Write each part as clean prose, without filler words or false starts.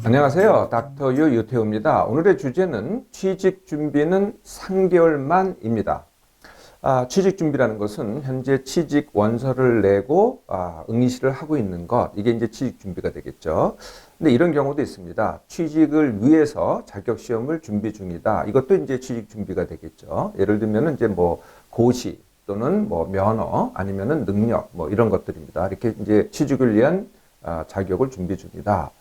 안녕하세요. 닥터 유 유태우입니다. 오늘의 주제는 취직 준비는 3개월만입니다. 취직 준비라는 것은 현재 취직 원서를 내고 응시를 하고 있는 것, 이게 이제 취직 준비가 되겠죠. 근데 이런 경우도 있습니다. 취직을 위해서 자격 시험을 준비 중이다. 이것도 이제 취직 준비가 되겠죠. 예를 들면은 이제 뭐 고시 또는 뭐 면허 아니면은 능력 뭐 이런 것들입니다. 이렇게 이제 취직을 위한 자격을 준비 중이다.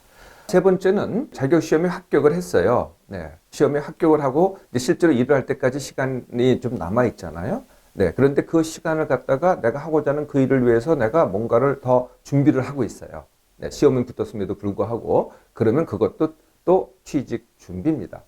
세 번째는 자격시험에 합격을 했어요. 네, 시험에 합격을 하고 이제 실제로 일을 할 때까지 시간이 좀 남아 있잖아요. 네, 그런데 그 시간을 갖다가 내가 하고자 하는 그 일을 위해서 내가 뭔가를 더 준비를 하고 있어요. 네, 시험은 붙었음에도 불구하고 그러면 그것도 또 취직 준비입니다.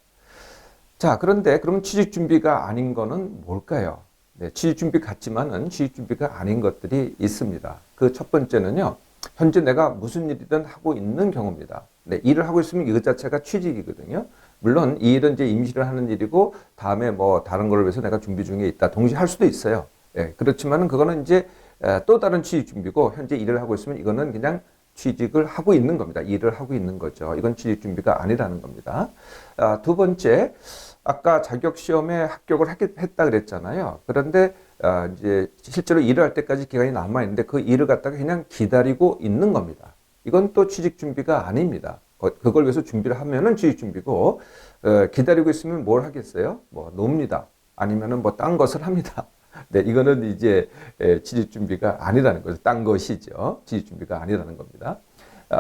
자, 그런데 그러면 취직 준비가 아닌 거는 뭘까요? 네, 취직 준비 같지만은 취직 준비가 아닌 것들이 있습니다. 그 첫 번째는요. 현재 내가 무슨 일이든 하고 있는 경우입니다. 네, 일을 하고 있으면 이것 자체가 취직이거든요. 물론 이 일은 이제 임시를 하는 일이고 다음에 뭐 다른 걸 위해서 내가 준비 중에 있다. 동시에 할 수도 있어요. 예, 그렇지만은 그거는 이제 또 다른 취직 준비고 현재 일을 하고 있으면 이거는 그냥 취직을 하고 있는 겁니다. 일을 하고 있는 거죠. 이건 취직 준비가 아니라는 겁니다. 두 번째, 아까 자격 시험에 합격을 했다 그랬잖아요. 그런데 이제 실제로 일을 할 때까지 기간이 남아 있는데 그 일을 갖다가 그냥 기다리고 있는 겁니다. 이건 또 취직 준비가 아닙니다. 그걸 위해서 준비를 하면은 취직 준비고 기다리고 있으면 뭘 하겠어요? 뭐 놉니다. 아니면은 뭐 딴 것을 합니다. 네, 이거는 이제 취직 준비가 아니라는 거죠. 딴 것이죠. 취직 준비가 아니라는 겁니다.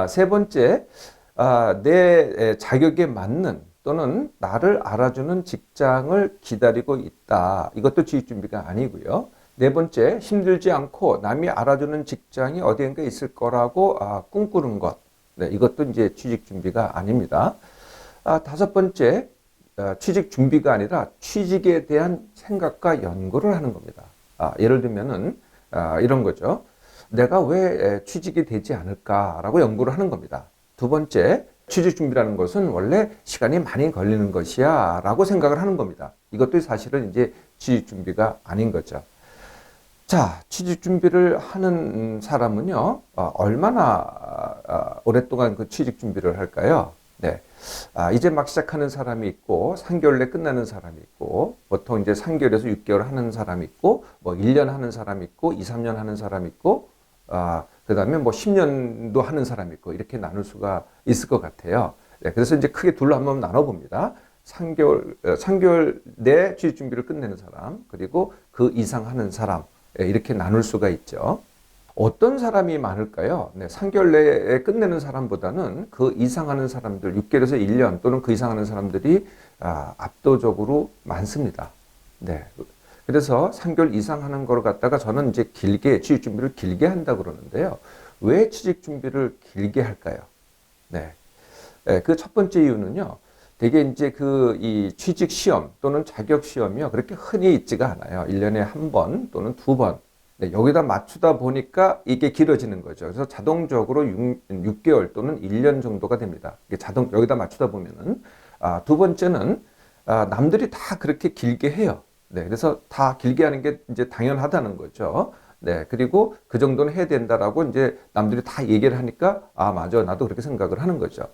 세 번째, 내 자격에 맞는 또는 나를 알아주는 직장을 기다리고 있다. 이것도 취직 준비가 아니고요. 네 번째, 힘들지 않고 남이 알아주는 직장이 어디인가 있을 거라고 꿈꾸는 것. 네, 이것도 이제 취직 준비가 아닙니다. 다섯 번째, 취직 준비가 아니라 취직에 대한 생각과 연구를 하는 겁니다. 예를 들면은 이런 거죠. 내가 왜 취직이 되지 않을까라고 연구를 하는 겁니다. 두 번째, 취직 준비라는 것은 원래 시간이 많이 걸리는 것이야 라고 생각을 하는 겁니다. 이것도 사실은 이제 취직 준비가 아닌 거죠. 자, 취직 준비를 하는 사람은요, 얼마나 오랫동안 그 취직 준비를 할까요? 네. 이제 막 시작하는 사람이 있고, 3개월 내 끝나는 사람이 있고, 보통 이제 3개월에서 6개월 하는 사람이 있고, 뭐 1년 하는 사람이 있고, 2, 3년 하는 사람이 있고, 그 다음에 뭐 10년도 하는 사람이 있고, 이렇게 나눌 수가 있을 것 같아요. 네, 그래서 이제 크게 둘로 한번 나눠봅니다. 3개월 내 취직 준비를 끝내는 사람, 그리고 그 이상 하는 사람, 이렇게 나눌 수가 있죠. 어떤 사람이 많을까요? 네, 3개월 내에 끝내는 사람보다는 그 이상 하는 사람들, 6개월에서 1년 또는 그 이상 하는 사람들이 압도적으로 많습니다. 네. 그래서 3개월 이상 하는 걸 갖다가 저는 이제 길게, 취직 준비를 길게 한다 그러는데요. 왜 취직 준비를 길게 할까요? 네. 그 첫 번째 이유는요. 되게 이제 이 취직 시험 또는 자격 시험이요. 그렇게 흔히 있지가 않아요. 1년에 한 번 또는 두 번. 네, 여기다 맞추다 보니까 이게 길어지는 거죠. 그래서 자동적으로 6개월 또는 1년 정도가 됩니다. 이게 여기다 맞추다 보면은. 두 번째는, 남들이 다 그렇게 길게 해요. 네, 그래서 다 길게 하는 게 이제 당연하다는 거죠. 네, 그리고 그 정도는 해야 된다라고 이제 남들이 다 얘기를 하니까, 맞아. 나도 그렇게 생각을 하는 거죠.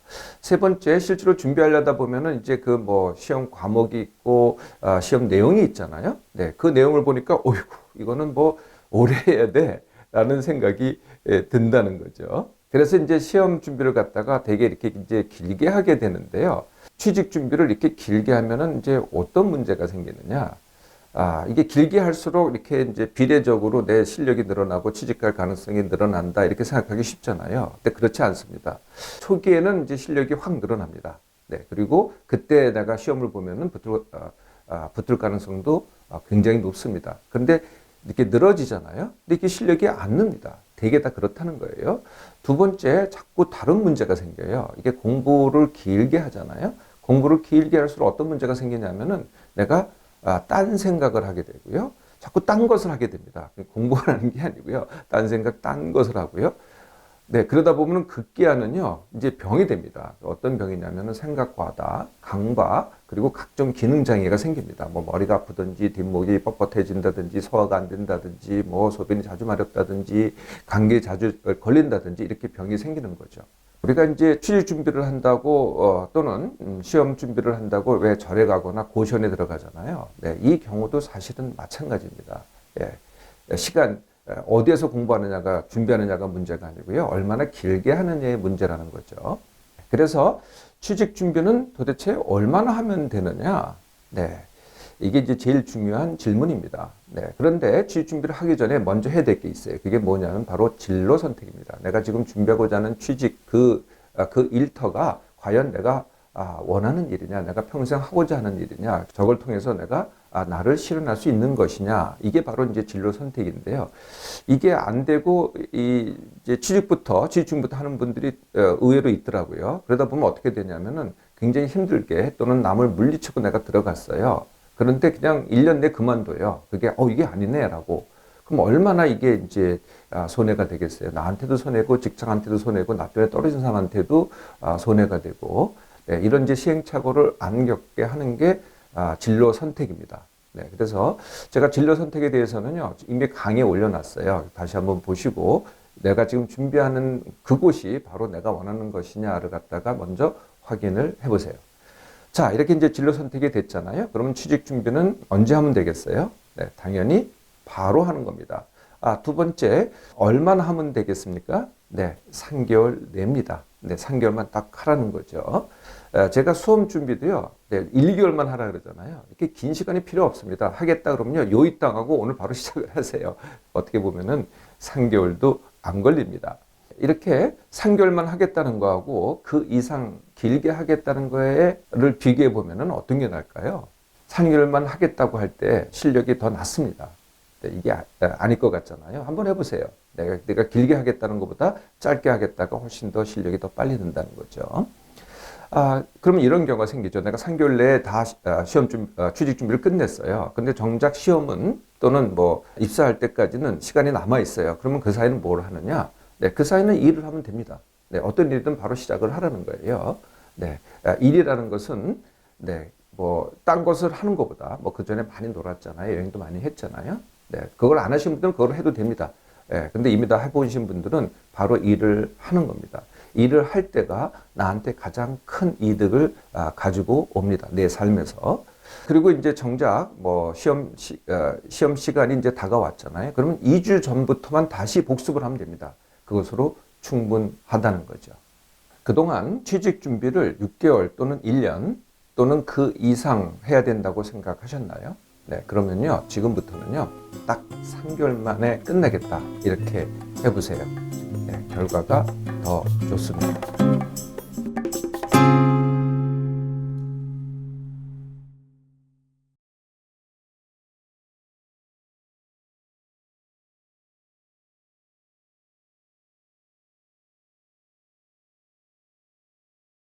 세 번째, 실제로 준비하려다 보면은 이제 그 뭐 시험 과목이 있고, 시험 내용이 있잖아요. 네, 그 내용을 보니까, 어이구, 이거는 뭐 오래 해야 돼. 라는 생각이 든다는 거죠. 그래서 이제 시험 준비를 갖다가 되게 이렇게 이제 길게 하게 되는데요. 취직 준비를 이렇게 길게 하면은 이제 어떤 문제가 생기느냐. 이게 길게 할수록 이렇게 이제 비례적으로 내 실력이 늘어나고 취직할 가능성이 늘어난다 이렇게 생각하기 쉽잖아요. 근데 그렇지 않습니다. 초기에는 이제 실력이 확 늘어납니다. 네, 그리고 그때 내가 시험을 보면은 붙을 가능성도 굉장히 높습니다. 그런데 이렇게 늘어지잖아요. 근데 이게 실력이 안 늡니다. 되게 다 그렇다는 거예요. 두 번째, 자꾸 다른 문제가 생겨요. 이게 공부를 길게 하잖아요. 공부를 길게 할수록 어떤 문제가 생기냐면은 내가 딴 생각을 하게 되고요. 자꾸 딴 것을 하게 됩니다. 공부하는 게 아니고요. 딴 생각, 딴 것을 하고요. 네, 그러다 보면 급기야는요, 이제 병이 됩니다. 어떤 병이냐면은 생각과다, 강박, 그리고 각종 기능장애가 생깁니다. 뭐 머리가 아프든지, 뒷목이 뻣뻣해진다든지, 소화가 안 된다든지, 뭐 소변이 자주 마렵다든지, 감기에 자주 걸린다든지, 이렇게 병이 생기는 거죠. 우리가 이제 취직 준비를 한다고 또는 시험 준비를 한다고 왜 절에 가거나 고시원에 들어가잖아요. 네, 이 경우도 사실은 마찬가지입니다. 예, 시간 어디에서 공부하느냐가 준비하느냐가 문제가 아니고요. 얼마나 길게 하느냐의 문제라는 거죠. 그래서 취직 준비는 도대체 얼마나 하면 되느냐? 네. 이게 이제 제일 중요한 질문입니다. 네. 그런데 취직 준비를 하기 전에 먼저 해야 될 게 있어요. 그게 뭐냐면 바로 진로 선택입니다. 내가 지금 준비하고자 하는 취직 그 일터가 과연 내가 원하는 일이냐, 내가 평생 하고자 하는 일이냐, 저걸 통해서 내가 나를 실현할 수 있는 것이냐, 이게 바로 이제 진로 선택인데요. 이게 안 되고 이제 취직 준비부터 하는 분들이 의외로 있더라고요. 그러다 보면 어떻게 되냐면은 굉장히 힘들게 또는 남을 물리치고 내가 들어갔어요. 그런데 그냥 1년 내 그만둬요. 그게 이게 아니네라고. 그럼 얼마나 이게 이제 손해가 되겠어요. 나한테도 손해고 직장한테도 손해고 나 때문에 떨어진 사람한테도 손해가 되고, 네, 이런 이제 시행착오를 안 겪게 하는 게 진로 선택입니다. 네, 그래서 제가 진로 선택에 대해서는요 이미 강의에 올려놨어요. 다시 한번 보시고 내가 지금 준비하는 그곳이 바로 내가 원하는 것이냐를 갖다가 먼저 확인을 해보세요. 자, 이렇게 이제 진로 선택이 됐잖아요. 그러면 취직 준비는 언제 하면 되겠어요? 네, 당연히 바로 하는 겁니다. 두 번째, 얼마나 하면 되겠습니까? 네, 3개월 내입니다. 네, 3개월만 딱 하라는 거죠. 제가 수험 준비도요, 네, 1개월만 하라 그러잖아요. 이렇게 긴 시간이 필요 없습니다. 하겠다 그러면요, 요입당하고 오늘 바로 시작을 하세요. 어떻게 보면은 3개월도 안 걸립니다. 이렇게 3개월만 하겠다는 거하고 그 이상 길게 하겠다는 거를 비교해 보면은 어떤 게 나을까요? 3개월만 하겠다고 할 때 실력이 더 낮습니다. 이게 아닐 것 같잖아요. 한번 해보세요. 내가 길게 하겠다는 것보다 짧게 하겠다가 훨씬 더 실력이 더 빨리 는다는 거죠. 그러면 이런 경우가 생기죠. 내가 3개월 내에 다 취직 준비를 끝냈어요. 근데 정작 시험은 또는 뭐 입사할 때까지는 시간이 남아 있어요. 그러면 그 사이는 뭘 하느냐? 네, 그 사이는 일을 하면 됩니다. 네, 어떤 일이든 바로 시작을 하라는 거예요. 네, 일이라는 것은 네, 뭐 딴 것을 하는 것보다 뭐 그 전에 많이 놀았잖아요. 여행도 많이 했잖아요. 네, 그걸 안 하신 분들은 그걸 해도 됩니다. 네, 근데 이미 다 해보신 분들은 바로 일을 하는 겁니다. 일을 할 때가 나한테 가장 큰 이득을 가지고 옵니다. 내 삶에서. 그리고 이제 정작 뭐 시험 시간이 이제 다가왔잖아요. 그러면 2주 전부터만 다시 복습을 하면 됩니다. 그것으로 충분하다는 거죠. 그동안 취직 준비를 6개월 또는 1년 또는 그 이상 해야 된다고 생각하셨나요? 네, 그러면요, 지금부터는요, 딱 3개월 만에 끝내겠다. 이렇게 해보세요. 네, 결과가 더 좋습니다.